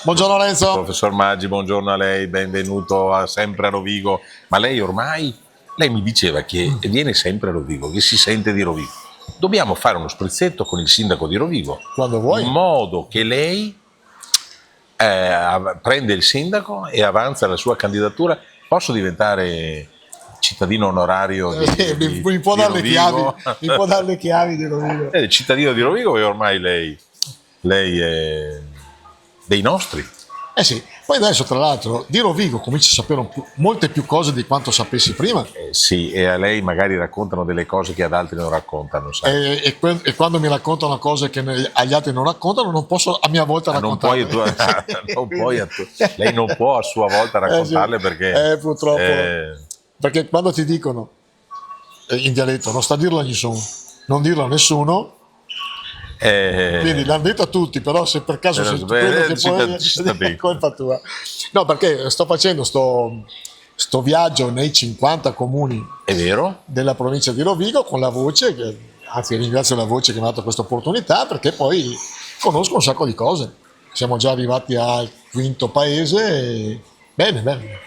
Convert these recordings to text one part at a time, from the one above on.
Buongiorno Lorenzo. Professor Maggi, buongiorno a lei, benvenuto sempre a Rovigo. Ma lei ormai, lei mi diceva che viene sempre a Rovigo, che si sente di Rovigo. Dobbiamo fare uno sprizzetto con il sindaco di Rovigo. Quando vuoi. In modo che lei prende il sindaco e avanza la sua candidatura. Posso diventare cittadino onorario mi può dare le chiavi, mi può dare le chiavi di Rovigo. Cittadino di Rovigo e ormai lei è dei nostri. Sì, poi adesso tra l'altro di Rovigo cominci a sapere molte più cose di quanto sapessi prima. Sì, e a lei magari raccontano delle cose che ad altri non raccontano. E quando mi raccontano cose che agli altri non raccontano, non posso a mia volta raccontarle. Lei non può a sua volta raccontarle perché... purtroppo, perché quando ti dicono in dialetto non sta a dirlo a nessuno, non dirlo a nessuno, quindi l'hanno detto a tutti, però se per caso sei quello che poi è colpa tua. No, perché sto facendo sto viaggio nei 50 comuni, è vero, della provincia di Rovigo con la voce, anzi ringrazio la voce che mi ha dato questa opportunità, perché poi conosco un sacco di cose. Siamo già arrivati al 5° paese e bene.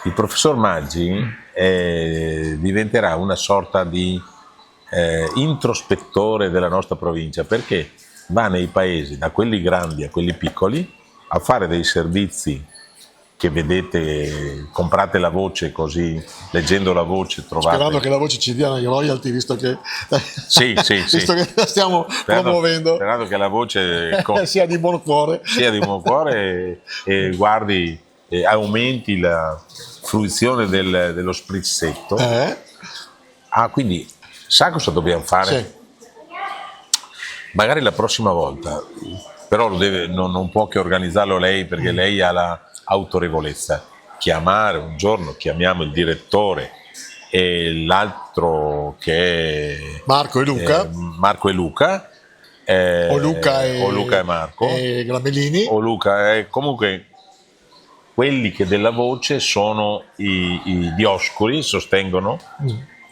Il professor Maggi diventerà una sorta di introspettore della nostra provincia, perché va nei paesi, da quelli grandi a quelli piccoli, a fare dei servizi che vedete, comprate la voce, così leggendo la voce trovate. Sperando che la voce ci dia i royalty, visto che visto che la stiamo promuovendo. Sperando che la voce sia di buon cuore. Sia di buon cuore e guardi, aumenti la fruizione dello sprizzetto. Quindi sa cosa dobbiamo fare? Sì. Magari la prossima volta, però non può che organizzarlo lei, perché lei ha la autorevolezza. Chiamare un giorno, chiamiamo il direttore e l'altro che è Marco e Luca. Marco e Luca. O Luca e Marco. E Gramellini. O Luca, comunque quelli che della voce sono i dioscuri, sostengono.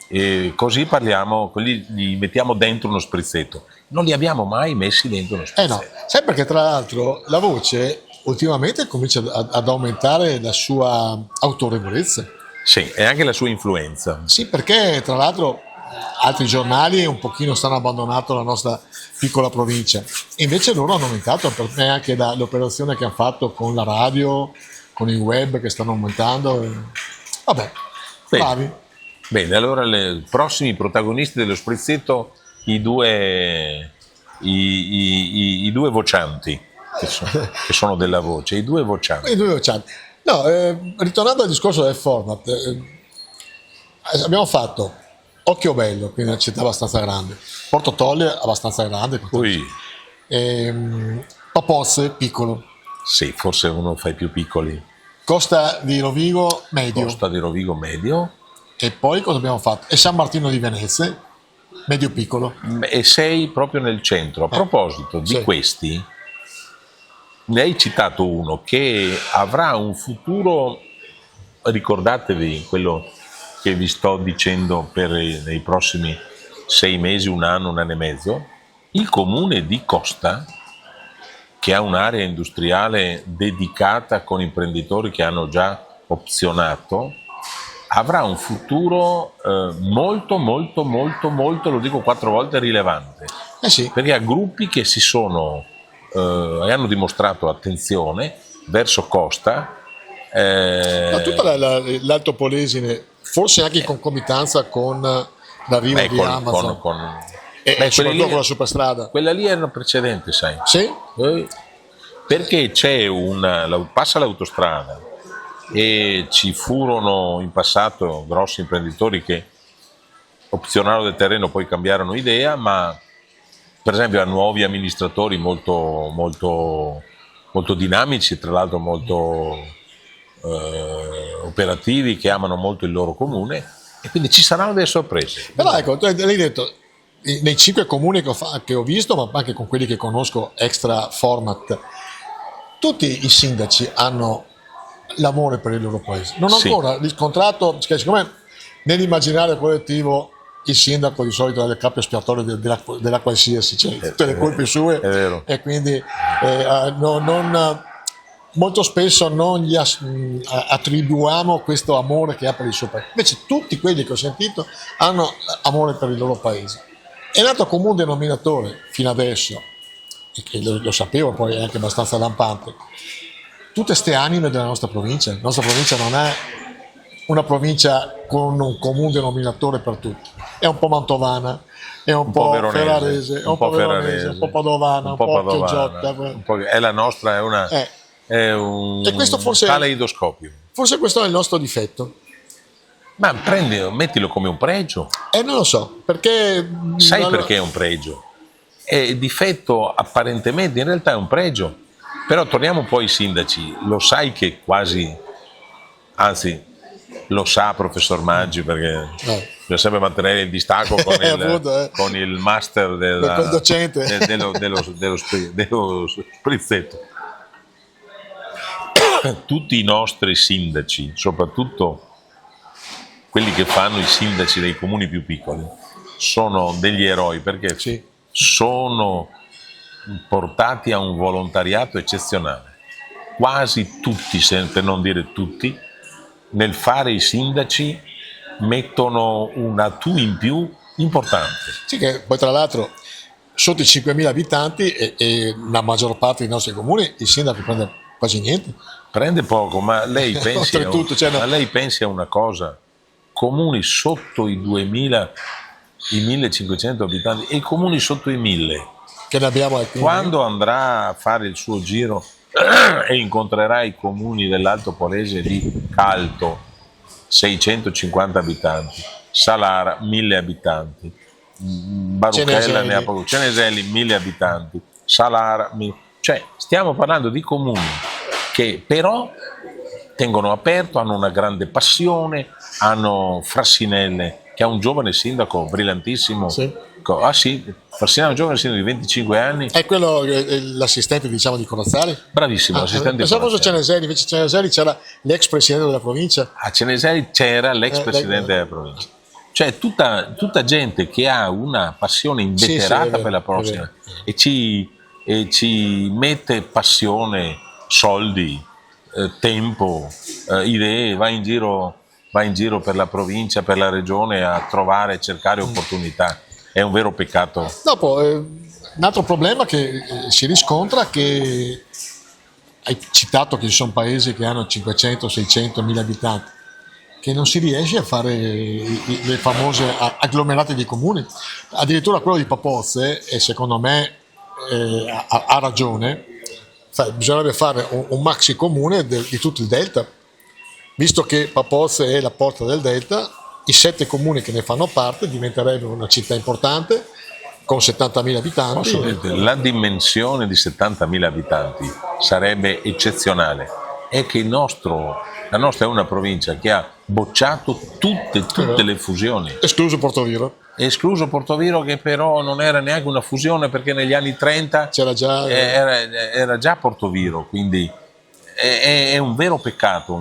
E così parliamo, quelli li mettiamo dentro uno sprizzetto. Non li abbiamo mai messi dentro uno sprizzetto. No, sai, perché tra l'altro la voce ultimamente comincia ad aumentare la sua autorevolezza. Sì, e anche la sua influenza. Sì, perché tra l'altro altri giornali un pochino stanno abbandonando la nostra piccola provincia. Invece loro hanno aumentato, per me anche l'operazione che hanno fatto con la radio, con il web che stanno aumentando. Vabbè, bravi. Bene, allora i prossimi protagonisti dello sprizzetto, i due vocianti che sono della voce, i due vocianti. No, ritornando al discorso del format, abbiamo fatto Occhio Bello, quindi una città abbastanza grande, Porto Tolle abbastanza grande, Papozze piccolo. Sì, forse uno fra i più piccoli. Costa di Rovigo medio. Costa di Rovigo medio. E poi cosa abbiamo fatto? E San Martino di Venezia, medio piccolo. E sei proprio nel centro. A proposito di questi, ne hai citato uno che avrà un futuro, ricordatevi quello che vi sto dicendo per nei prossimi 6 mesi, un anno e mezzo, il comune di Costa, che ha un'area industriale dedicata con imprenditori che hanno già opzionato, avrà un futuro molto, lo dico 4 volte, rilevante. Sì. Perché ha gruppi che si sono e hanno dimostrato attenzione verso Costa. Tutta l'Alto Polesine, forse anche in concomitanza con l'arrivo di Amazon. Soprattutto con la superstrada. Quella lì era una precedente, sai? Sì? Perché c'è passa l'autostrada e ci furono in passato grossi imprenditori che opzionarono del terreno, poi cambiarono idea, ma per esempio a nuovi amministratori molto dinamici, tra l'altro molto operativi, che amano molto il loro comune, e quindi ci saranno delle sorprese. Però ecco, tu hai detto, nei 5 comuni che ho visto, ma anche con quelli che conosco extra format, tutti i sindaci hanno l'amore per il loro paese. Non ho ancora riscontrato, perché siccome nell'immaginario collettivo il sindaco di solito è il capo espiatorio della qualsiasi, cioè tutte le colpe sue, è vero. E quindi molto spesso non gli attribuiamo questo amore che ha per il suo paese. Invece tutti quelli che ho sentito hanno amore per il loro paese. È nato come un denominatore fino adesso, e che lo sapevo, poi è anche abbastanza lampante, tutte ste anime della nostra provincia. La nostra provincia non è una provincia con un comune denominatore per tutti, è un po' mantovana, è un po' veronese, ferrarese, è un po' veronese, un po' padovana, un po' chiogiotta. È la nostra, è un E questo forse, caleidoscopio. forse questo è il nostro difetto. Ma mettilo come un pregio. Non lo so, perché... Sai perché è un pregio? È difetto apparentemente, in realtà è un pregio. Però torniamo poi ai sindaci. Lo sai che quasi, anzi, lo sa professor Maggi, perché bisogna sempre mantenere il distacco con il master col docente. dello sprizzetto. Tutti i nostri sindaci, soprattutto quelli che fanno i sindaci dei comuni più piccoli, sono degli eroi, perché sono portati a un volontariato eccezionale. Quasi tutti, per non dire tutti, nel fare i sindaci mettono una tu in più importante. Sì, che poi tra l'altro sotto i 5.000 abitanti e la maggior parte dei nostri comuni il sindaco prende quasi niente. Prende poco, ma lei pensi, ma lei pensi a una cosa: comuni sotto i 2.000, i 1.500 abitanti e i comuni sotto i 1.000. Che ne abbiamo alcuni. Quando andrà a fare il suo giro e incontrerà i comuni dell'Alto Polese di Calto, 650 abitanti, Salara, 1.000 abitanti, Baruchella ne ha poco, Ceneselli, 1.000 abitanti, Salara, cioè stiamo parlando di comuni che però tengono aperto, hanno una grande passione, hanno Frassinelle, che ha un giovane sindaco brillantissimo. Frassinelle è un giovane sindaco di 25 anni. È quello, l'assistente, diciamo, di Corazzari? Bravissimo, assistente. Pensavo fosse Ceneselli, invece Ceneselli c'era l'ex presidente della provincia. A Ceneselli c'era l'ex presidente della provincia. Cioè tutta gente che ha una passione inveterata per la prossima e ci mette passione, soldi, tempo, idee, va in giro per la provincia, per la regione a trovare, cercare opportunità. È un vero peccato. Dopo, un altro problema che si riscontra, che hai citato che ci sono paesi che hanno 500, 600, 1000 abitanti, che non si riesce a fare le famose agglomerate di comuni. Addirittura quello di Papozze, e secondo me ha ragione, bisognerebbe fare un maxi comune di tutto il delta, visto che Papozze è la porta del delta. I 7 comuni che ne fanno parte diventerebbero una città importante con 70.000 abitanti. La dimensione di 70.000 abitanti sarebbe eccezionale. È che la nostra è una provincia che ha bocciato tutte le fusioni. Escluso Portoviro. Escluso Portoviro, che però non era neanche una fusione, perché negli anni 30 era già Portoviro, quindi è un vero peccato,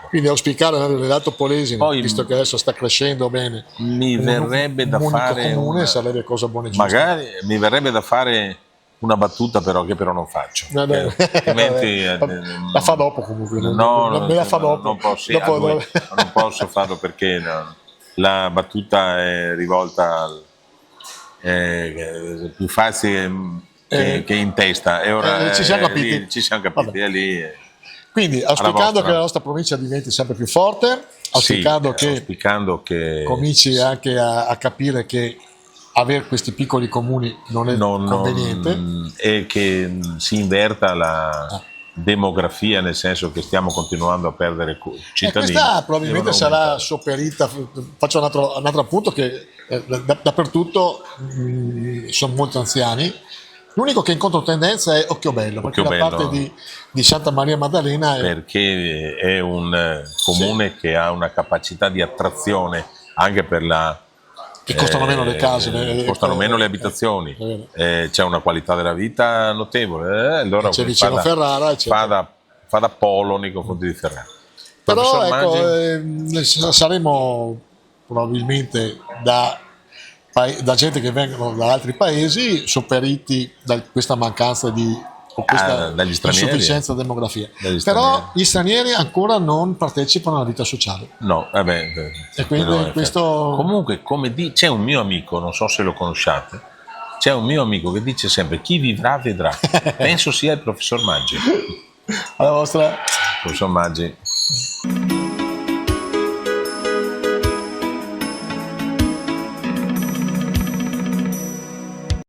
Quindi auspicare nell'Alto Polesine, poi, visto che adesso sta crescendo bene, mi verrebbe da fare comune sarebbe cosa buona e giusta. Magari mi verrebbe da fare una battuta, però che però non faccio. Altrimenti la fa dopo comunque. Me la fa dopo. Non posso farlo, perché la battuta è rivolta più facile che in testa, e ora ci siamo capiti. Ci siamo capiti, è lì. Quindi auspicando che la nostra provincia diventi sempre più forte, auspicando che cominci anche a capire che avere questi piccoli comuni non è conveniente, e che si inverta la demografia, nel senso che stiamo continuando a perdere cittadini. Questa probabilmente sarà sopperita. Faccio un altro appunto, che dappertutto sono molto anziani. L'unico che in controtendenza è Occhiobello, perché la parte di Santa Maria Maddalena perché è un comune che ha una capacità di attrazione anche per la... che costano meno le case, costano meno le abitazioni, c'è una qualità della vita notevole, allora c'è vicino Ferrara, fa da polo nei confronti di Ferrara. Però saremo probabilmente da gente che vengono da altri paesi sopperiti da questa mancanza di con questa dagli stranieri. insufficienza demografia. Dagli Però stranieri. gli stranieri ancora non partecipano alla vita sociale. No, vabbè. E quindi quello è questo... Comunque, c'è un mio amico, non so se lo conosciate, c'è un mio amico che dice sempre: chi vivrà vedrà. Penso sia il professor Maggi. Alla vostra... Professor Maggi.